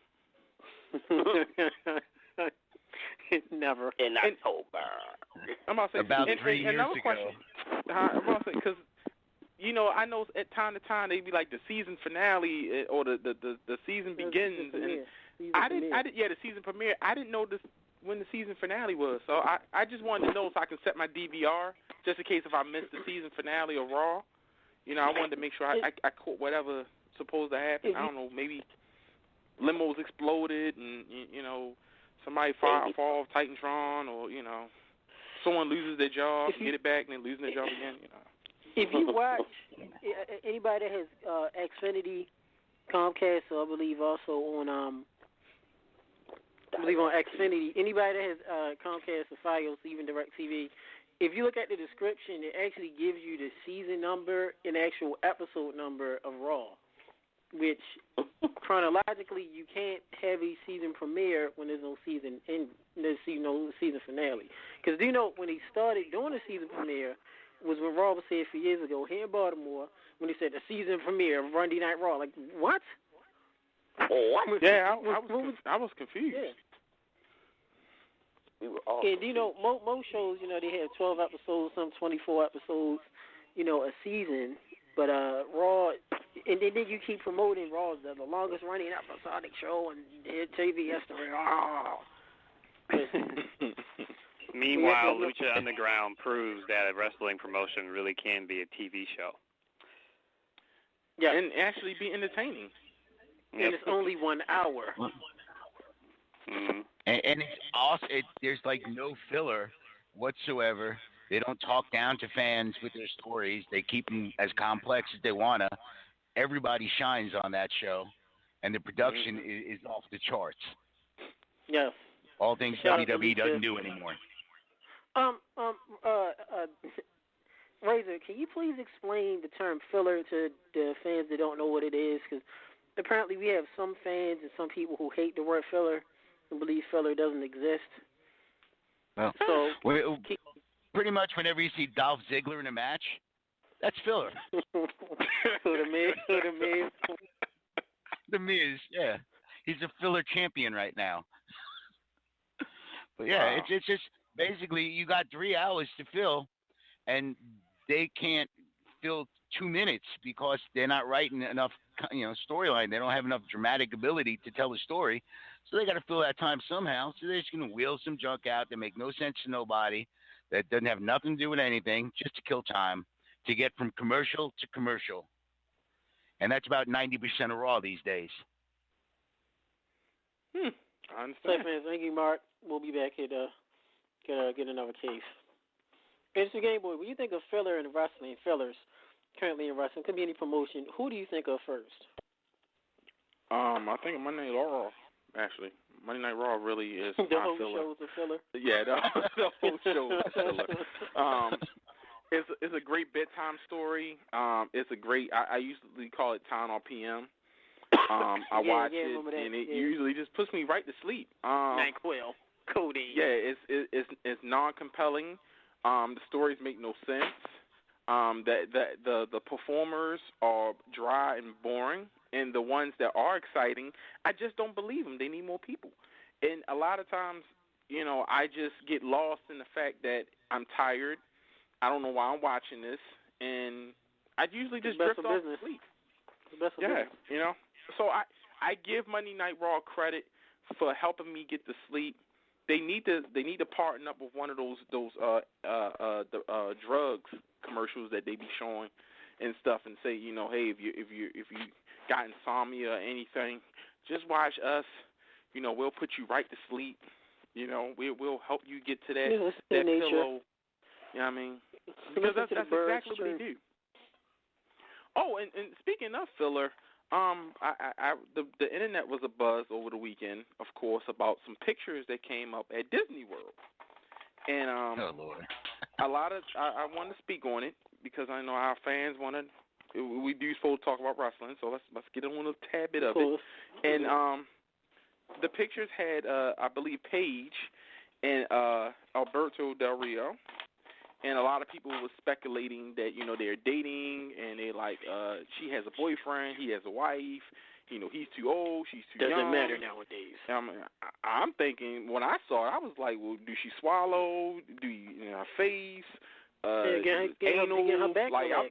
Never. In October. I'm about to say about 3 years ago. Question. I'm about to say because I know at time to time they be like the season finale or the season begins and the season premiere. I didn't know when the season finale was, so I just wanted to know so I can set my DVR just in case if I missed the season finale of Raw. I wanted to make sure I caught whatever supposed to happen. I don't know, maybe limos exploded and, somebody fall off Titantron, or, someone loses their job, get it back, and then losing their job again, If you watch, anybody that has Xfinity, Comcast, so I believe also on Xfinity, anybody that has Comcast or Fios, even DirecTV, if you look at the description, it actually gives you the season number and actual episode number of Raw, which chronologically you can't have a season premiere when there's no season season finale. Because when they started doing the season premiere was when Raw was said a few years ago here in Baltimore when they said the season premiere of Monday Night Raw. Like, what? Yeah, I was confused. Yeah. We were all and most shows, they have 12 episodes, some 24 episodes, a season. But Raw, and then you keep promoting Raw, the longest running episodic show on TV history. Oh. Meanwhile, Lucha Underground proves that a wrestling promotion really can be a TV show. Yeah, and actually be entertaining. And it's only 1 hour. Mm-hmm. And it's awesome. There's like no filler whatsoever. They don't talk down to fans with their stories. They keep them as complex as they want to. Everybody shines on that show, and the production is off the charts. Yes. All things WWE doesn't do anymore. Razor, can you please explain the term filler to the fans that don't know what it is? Because apparently we have some fans and some people who hate the word filler and believe filler doesn't exist. Well, so pretty much whenever you see Dolph Ziggler in a match, that's filler. The Miz. The Miz, yeah. He's a filler champion right now. But yeah, wow. It's just basically you got 3 hours to fill, and they can't fill 2 minutes because they're not writing enough, storyline. They don't have enough dramatic ability to tell a story, so they got to fill that time somehow. So they're just going to wheel some junk out that make no sense to nobody, that doesn't have nothing to do with anything, just to kill time, to get from commercial to commercial. And that's about 90% of Raw these days. I understand. Thank you, Mark. We'll be back here to get another case. Mr. Gameboy, when you think of filler in wrestling, fillers currently in wrestling, could be any promotion, who do you think of first? I think of Monday Night Raw, actually. Monday Night Raw really is the my whole filler. show is a filler? Yeah, the whole show is a filler. It's a great bedtime story. It's a great, I usually call it Town on PM. I watch it, and it usually just puts me right to sleep. NyQuil, Cody. Yeah, it's non-compelling. The stories make no sense. The performers are dry and boring, and the ones that are exciting, I just don't believe them. They need more people. And a lot of times, I just get lost in the fact that I'm tired. I don't know why I'm watching this, and I usually just drift off to sleep. Yeah, So I give Monday Night Raw credit for helping me get to sleep. They need to partner up with one of those drugs commercials that they be showing and stuff, and say, hey, if you got insomnia or anything, just watch us. We'll put you right to sleep. We'll help you get to that pillow. You know what I mean? Because that's exactly what they do. Oh, and speaking of filler, the internet was abuzz over the weekend, of course, about some pictures that came up at Disney World, and oh Lord, a lot of I wanted to speak on it because I know our fans wanted. We do supposed to talk about wrestling, so let's get on a tad bit of it. And the pictures had I believe Paige and Alberto Del Rio. And a lot of people were speculating that, they're dating, and they she has a boyfriend, he has a wife, he's too old, she's too young. Doesn't matter nowadays. I'm thinking, when I saw it, I was like, well, do she swallow? Do you, her face? Anal?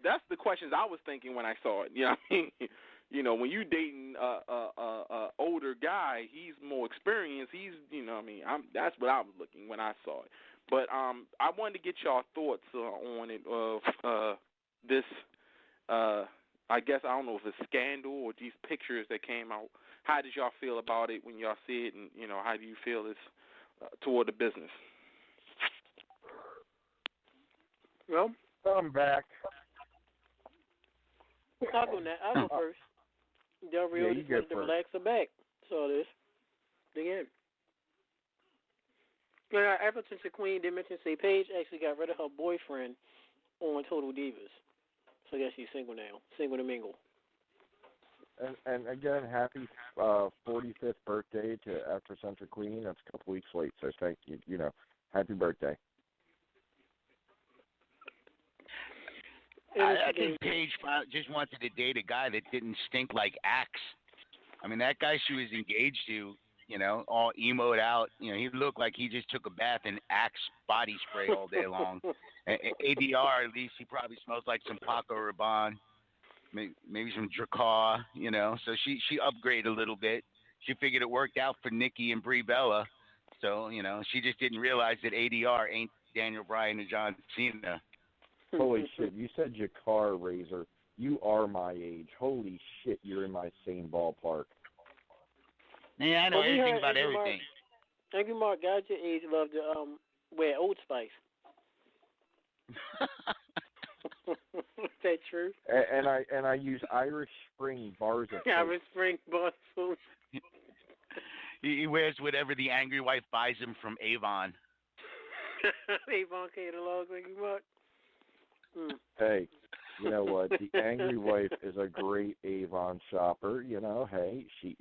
That's the questions I was thinking when I saw it. You know what I mean? When you dating a older guy, he's more experienced. He's, that's what I was looking when I saw it. But I wanted to get y'all thoughts on it of this I guess I don't know if it's scandal or these pictures that came out. How did y'all feel about it when y'all see it, and how do you feel it's toward the business? Well, I'm back. I'll go first. Del Rio just wanted to relax her back. So this. Again. Ever since the Queen did mention, say Paige actually got rid of her boyfriend on Total Divas. So I guess she's single now. Single to mingle. And again, happy 45th birthday to Afrocentric Queen. That's a couple weeks late, so thank you. Happy birthday. I think Paige just wanted to date a guy that didn't stink like Axe. I mean, that guy she was engaged to, all emoed out. He looked like he just took a bath in Axe body spray all day long. ADR, at least he probably smells like some Paco Rabanne, maybe some Dracar, So she upgraded a little bit. She figured it worked out for Nikki and Brie Bella. So, she just didn't realize that ADR ain't Daniel Bryan and John Cena. Holy shit, you said Jakar, Razor. You are my age. Holy shit, you're in my same ballpark. Yeah, I know anything about everything. Angry Mark, guys your age love to wear Old Spice. Is that true? And I use Irish Spring bars of soap. Irish Spring bars of soap. He wears whatever the angry wife buys him from Avon. Avon catalog, Angry Mark. Hey, you know what? The angry wife is a great Avon shopper. Hey, she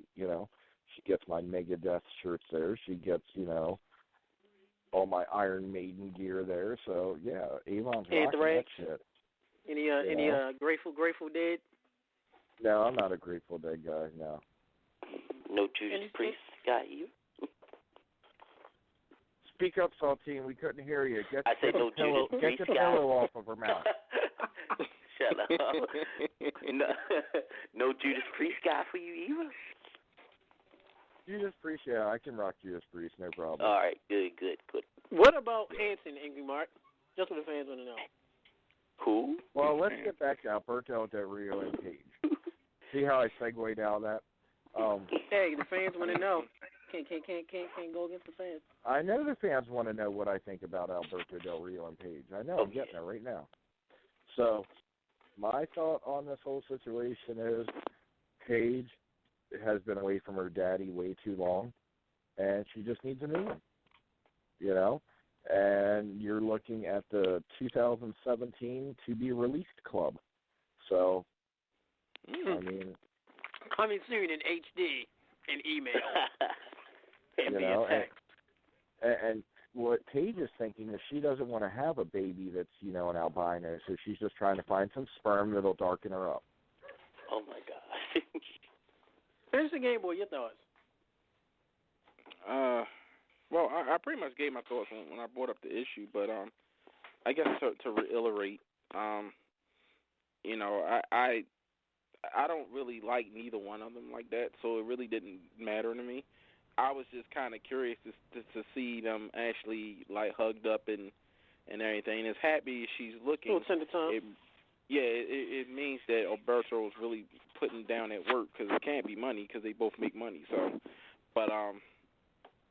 gets my Megadeth shirts there. She gets, all my Iron Maiden gear there. So yeah, Avon's rocking that shit. Any Grateful Dead? No, I'm not a Grateful Dead guy. No. No Judas Priest guy, you? Speak up, Saltine. We couldn't hear you. Get no the pillow off of her mouth. Shut up. No Judas Priest guy for you either? Judas Priest, yeah, I can rock Judas Priest, no problem. All right, good. What about Hanson, Angry Mark? Just what the fans want to know. Who? Well, let's get back to Alberto Del Rio and Paige. See how I segued out of that? Hey, the fans want to know. Can't go against the fans. I know the fans want to know what I think about Alberto Del Rio and Paige. I know, I'm getting it right now. So, my thought on this whole situation is Paige has been away from her daddy way too long, and she just needs a new one. And you're looking at the 2017 to be released club. So, I mean, coming soon in HD and email. And and what Paige is thinking is she doesn't want to have a baby that's, an albino, so she's just trying to find some sperm that'll darken her up. Oh, my God. Finish the Game Boy, your thoughts? Well, I pretty much gave my thoughts when I brought up the issue, but I guess to reiterate, I don't really like neither one of them like that, so it really didn't matter to me. I was just kind of curious to see them actually like hugged up and everything. As happy as she's looking, it means that Alberto is really putting down that work, because it can't be money, because they both make money. So, but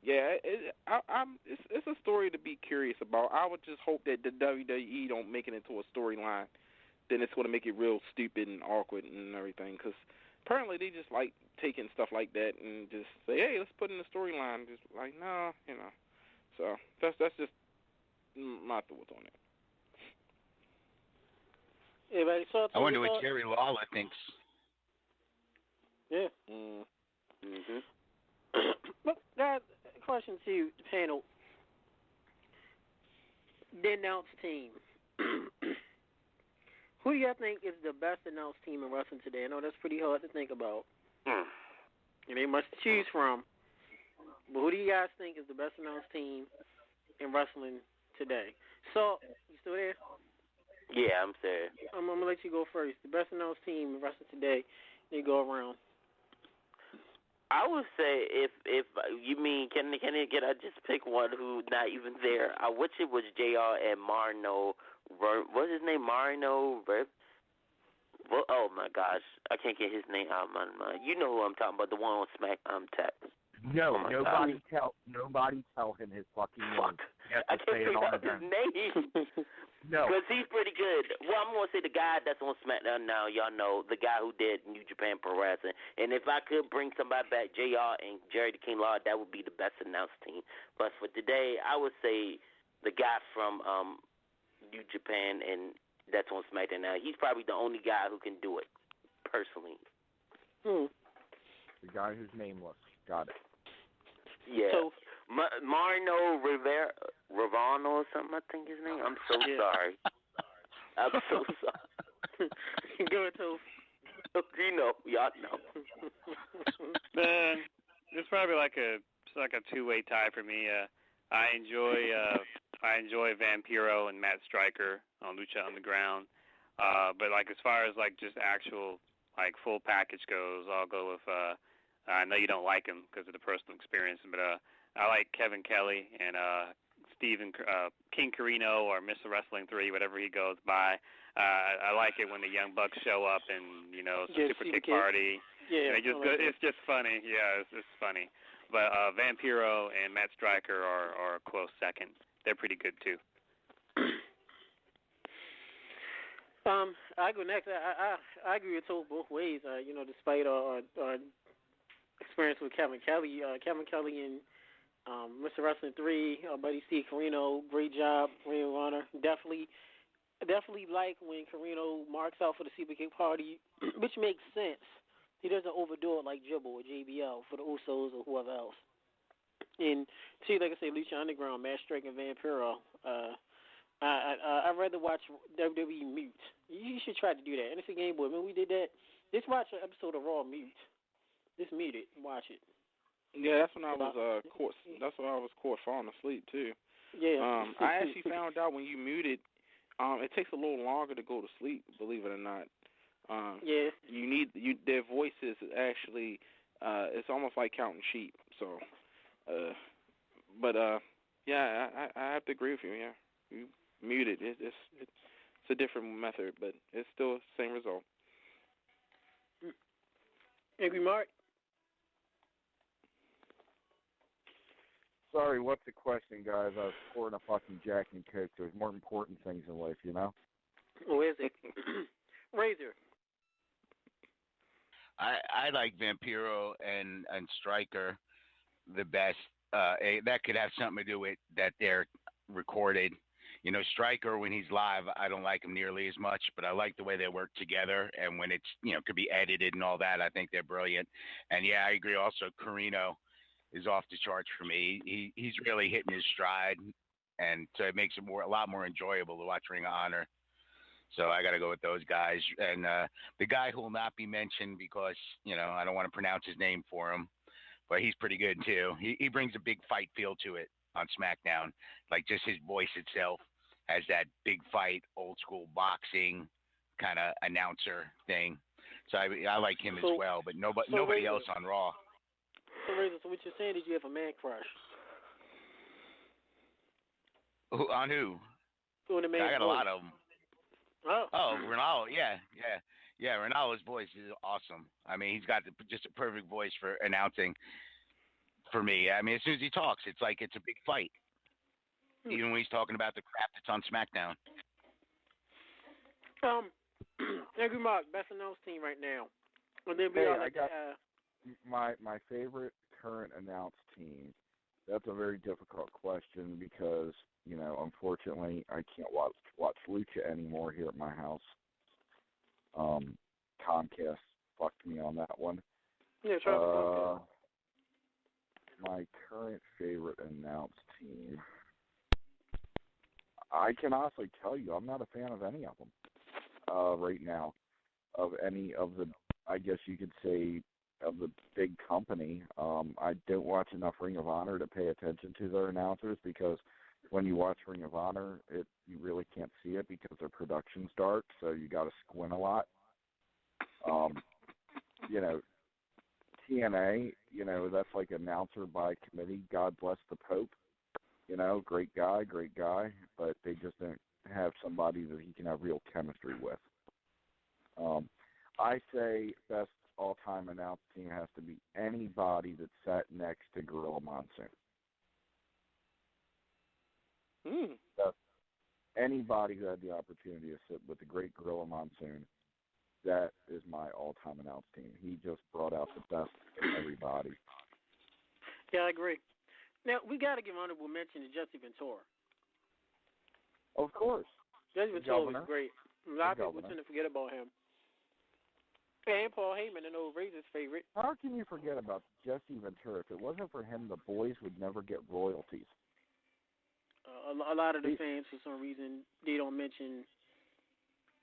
it's a story to be curious about. I would just hope that the WWE don't make it into a storyline. Then it's going to make it real stupid and awkward and everything, because apparently they just like taking stuff like that and just say, hey, let's put in the storyline. Just like, no, So that's just my thoughts on it. I wonder what Jerry Lawler thinks. Yeah. Mm-hmm. But guys, question to you, the panel. The announced team. Who do y'all think is the best announced team in wrestling today? I know that's pretty hard to think about. There ain't much to choose from. But who do you guys think is the best announced team in wrestling today? So, you still there? Yeah, I'm there. I'm going to let you go first. The best announced team in wrestling today, they go around. I would say if you mean, can I just pick one who not even there? I wish it was JR and Marno. What's his name? Marno? What gosh, I can't get his name out of my mind. You know who I'm talking about, the one on Smack Text. No, nobody tell him his fucking name. I can't figure out his name. No. Because he's pretty good. Well, I'm going to say the guy that's on SmackDown now, y'all know, the guy who did New Japan Pro Wrestling. And if I could bring somebody back, JR and Jerry the King Lawler, that would be the best announced team. But for today, I would say the guy from New Japan and that's on SmackDown now. He's probably the only guy who can do it, personally. The guy who's nameless. Got it. Yeah. So, Marino Ravano or something, I think his name. I'm so sorry. I'm so sorry. Go to. You know, y'all know. It's probably like a two-way tie for me. I enjoy Vampiro and Matt Stryker on Lucha Underground. But like as far as like just actual like full package goes, I'll go with I know you don't like him because of the personal experience, but I like Kevin Kelly and Stephen King Carino or Mr. Wrestling 3, whatever he goes by. I like it when the Young Bucks show up and Super Kick Party. Yeah, it's just funny. Yeah, it's funny. But Vampiro and Matt Stryker are a close second. They're pretty good too. I go next. I agree with Toad both ways. Despite our experience with Kevin Kelly and Mr. Wrestling 3, Buddy Steve Carino, great job, Ring of Honor. Definitely like when Carino marks out for the Super Kick Party, which makes sense. He doesn't overdo it like Jibble or JBL for the Usos or whoever else. And see, like I say, Lucha Underground, Matt Stryker, and Vampiro. I'd rather watch WWE mute. You should try to do that. NXT Gameboy, when we did that, just watch an episode of Raw mute. Just mute it and watch it. Yeah, that's when I was caught falling asleep too. Yeah. I actually found out when you mute it, it takes a little longer to go to sleep. Believe it or not. Yeah. Their voices actually. It's almost like counting sheep. So, yeah, I have to agree with you. Yeah, you mute it. It's a different method, but it's still the same result. Angry Mark. Sorry, what's the question, guys? I was pouring a fucking Jack and Coke. There's more important things in life, you know? Oh, is it? Razor. I like Vampiro and Stryker the best. That could have something to do with that they're recorded. Stryker, when he's live, I don't like him nearly as much, but I like the way they work together. And when it's, could be edited and all that, I think they're brilliant. And yeah, I agree also, Carino is off the charts for me. He's really hitting his stride, and so it makes it a lot more enjoyable to watch Ring of Honor. So I got to go with those guys. And the guy who will not be mentioned because, I don't want to pronounce his name for him, but he's pretty good too. He brings a big fight feel to it on SmackDown. Like just his voice itself has that big fight, old school boxing kind of announcer thing. So I like him as well, but nobody else on Raw. So Razor, what you're saying is you have a man crush. On who? Who in the I got a lot of them. Oh, Ronaldo, yeah. Ronaldo's voice is awesome. I mean, he's got just a perfect voice for announcing for me. I mean, as soon as he talks, it's like it's a big fight. Even when he's talking about the crap that's on SmackDown. Angry Mark, best announced team right now. And then I got my favorite current announced team. That's a very difficult question because, unfortunately, I can't watch Lucha anymore here at my house. Comcast fucked me on that one. Yeah, try my current favorite announced team. I can honestly tell you, I'm not a fan of any of them right now. Of any of the, I guess you could say, of the big company. I don't watch enough Ring of Honor to pay attention to their announcers because when you watch Ring of Honor, you really can't see it because their production's dark, so you got to squint a lot. TNA, that's like announcer by committee. God bless the Pope. Great guy, but they just don't have somebody that he can have real chemistry with. I say best all-time announce team has to be anybody that sat next to Gorilla Monsoon. Anybody who had the opportunity to sit with the great Gorilla Monsoon, that is my all-time announce team. He just brought out the best in everybody. Yeah, I agree. Now, we got to give honorable mention to Jesse Ventura. Of course. Jesse Ventura was great. A lot of people tend to forget about him. And Paul Heyman, an old Razor's favorite. How can you forget about Jesse Ventura? If it wasn't for him, the boys would never get royalties. A lot of the fans, for some reason, they don't mention.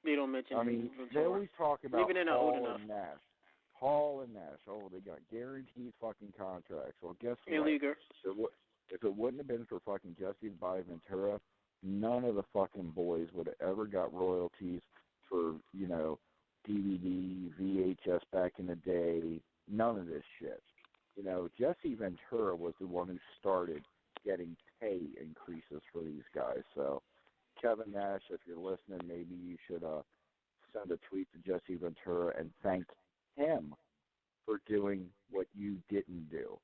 I mean, Ventura. They always talk about Even Hall and Nash. Hall and Nash. Oh, they got guaranteed fucking contracts. Well, guess what? If it wouldn't have been for fucking Jesse by Ventura, none of the fucking boys would have ever got royalties for, DVD, VHS back in the day, none of this shit. Jesse Ventura was the one who started getting pay increases for these guys. So, Kevin Nash, if you're listening, maybe you should send a tweet to Jesse Ventura and thank him for doing what you didn't do.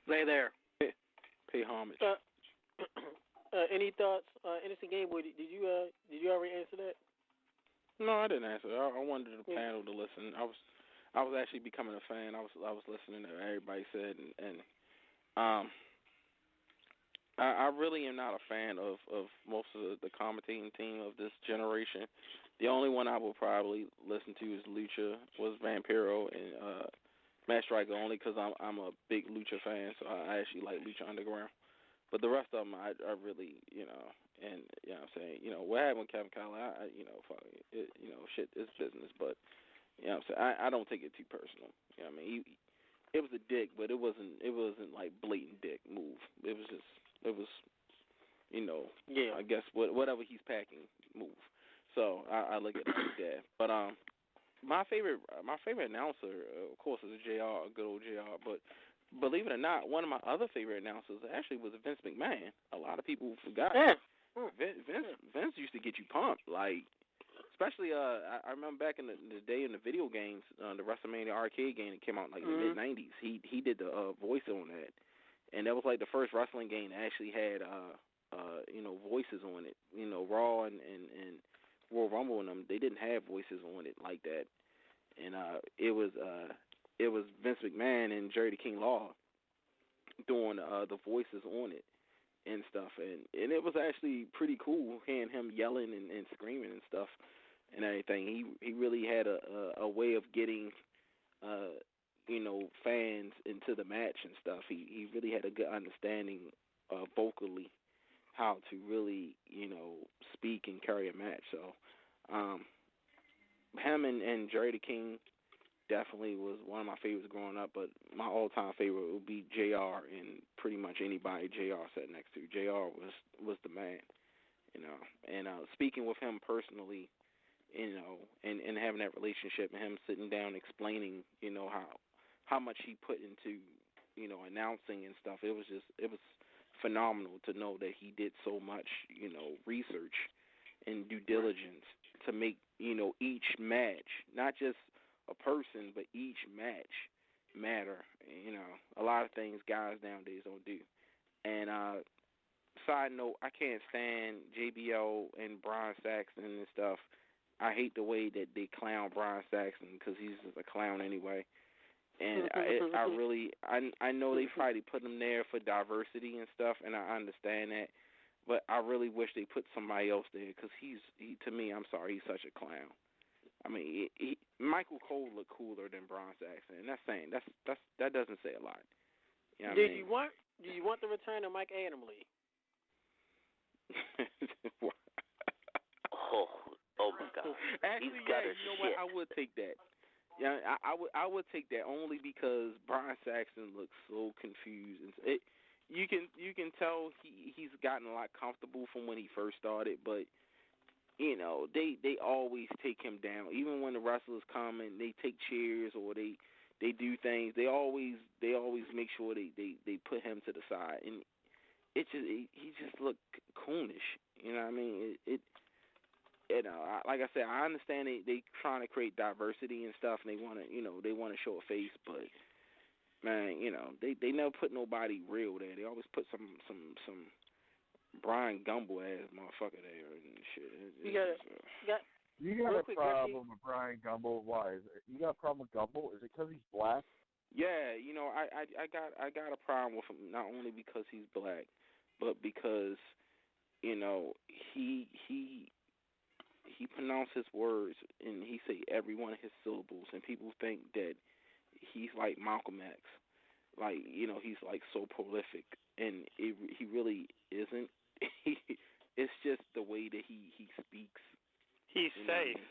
Lay there. Pay homage. Any thoughts? Innocent Gameboy, did you already answer that? No, I didn't answer. I wanted the panel to listen. I was actually becoming a fan. I was listening to what everybody said, and I really am not a fan of most of the commentating team of this generation. The only one I will probably listen to is Lucha, was Vampiro, and Matt Striker, only because I'm a big Lucha fan, so I actually like Lucha Underground. But the rest of them, I really, and what I'm saying, what happened with Kevin Conley, fuck it, shit, it's business. But I'm saying, I don't take it too personal. I mean, it was a dick, but it wasn't like blatant dick move. It was, I guess whatever he's packing move. So I look at it like that. But my favorite announcer, of course, is JR, good old JR. But believe it or not, one of my other favorite announcers actually was Vince McMahon. A lot of people forgot. Vince used to get you pumped, like, especially I remember back in the day in the video games, the WrestleMania arcade game that came out in like the mid '90s. He did the voice on that, and that was like the first wrestling game that actually had voices on it. Raw and Royal Rumble and them, they didn't have voices on it like that, and it was Vince McMahon and Jerry the King Law doing the voices on it and stuff, and it was actually pretty cool hearing him yelling and screaming and stuff and everything. He really had a way of getting fans into the match and stuff. He really had a good understanding vocally how to really speak and carry a match. So him and Jerry the King definitely was one of my favorites growing up, but my all-time favorite would be JR, and pretty much anybody JR sat next to. JR was the man, and speaking with him personally, and having that relationship and him sitting down explaining, how much he put into, announcing and stuff. It was phenomenal to know that he did so much, research and due diligence to make, each match, not just a person, but each match matter. A lot of things guys nowadays don't do. And side note, I can't stand JBL and Brian Saxton and stuff. I hate the way that they clown Brian Saxton because he's just a clown anyway. And I know they probably put him there for diversity and stuff, and I understand that. But I really wish they put somebody else there because he to me, I'm sorry, he's such a clown. I mean, Michael Cole looked cooler than Brian Saxton, and that's saying that doesn't say a lot. Do you want the return of Mike Adamle? Oh my God! Actually, what? I would take that. Yeah, I would take that only because Brian Saxton looks so confused. You can tell he's gotten a lot comfortable from when he first started, but they always take him down. Even when the wrestlers come and they take chairs or they do things, they always make sure they put him to the side, and he just looked coonish. You know what I mean? Like I said, I understand they trying to create diversity and stuff, and they want to show a face, but man, they never put nobody real there. They always put some Brian Gumble ass motherfucker there and shit. You got a problem with Brian Gumble? Why? You got a problem with Gumble? Is it because he's black? Yeah, I got a problem with him not only because he's black, but because he pronounces words and he say every one of his syllables, and people think that he's like Malcolm X, like he's like so prolific, and he really isn't. It's just the way that he speaks. He's safe.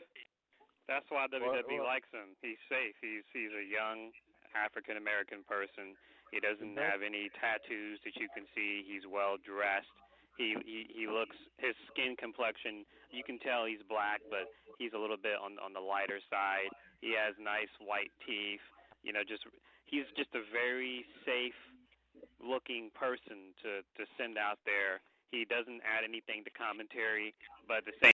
That's why WWE likes him. He's safe. He's a young African American person. He doesn't have any tattoos that you can see. He's well dressed. He looks, his skin complexion, you can tell he's black, but he's a little bit on the lighter side. He has nice white teeth. He's just a very safe looking person to send out there. He doesn't add anything to commentary, but at the same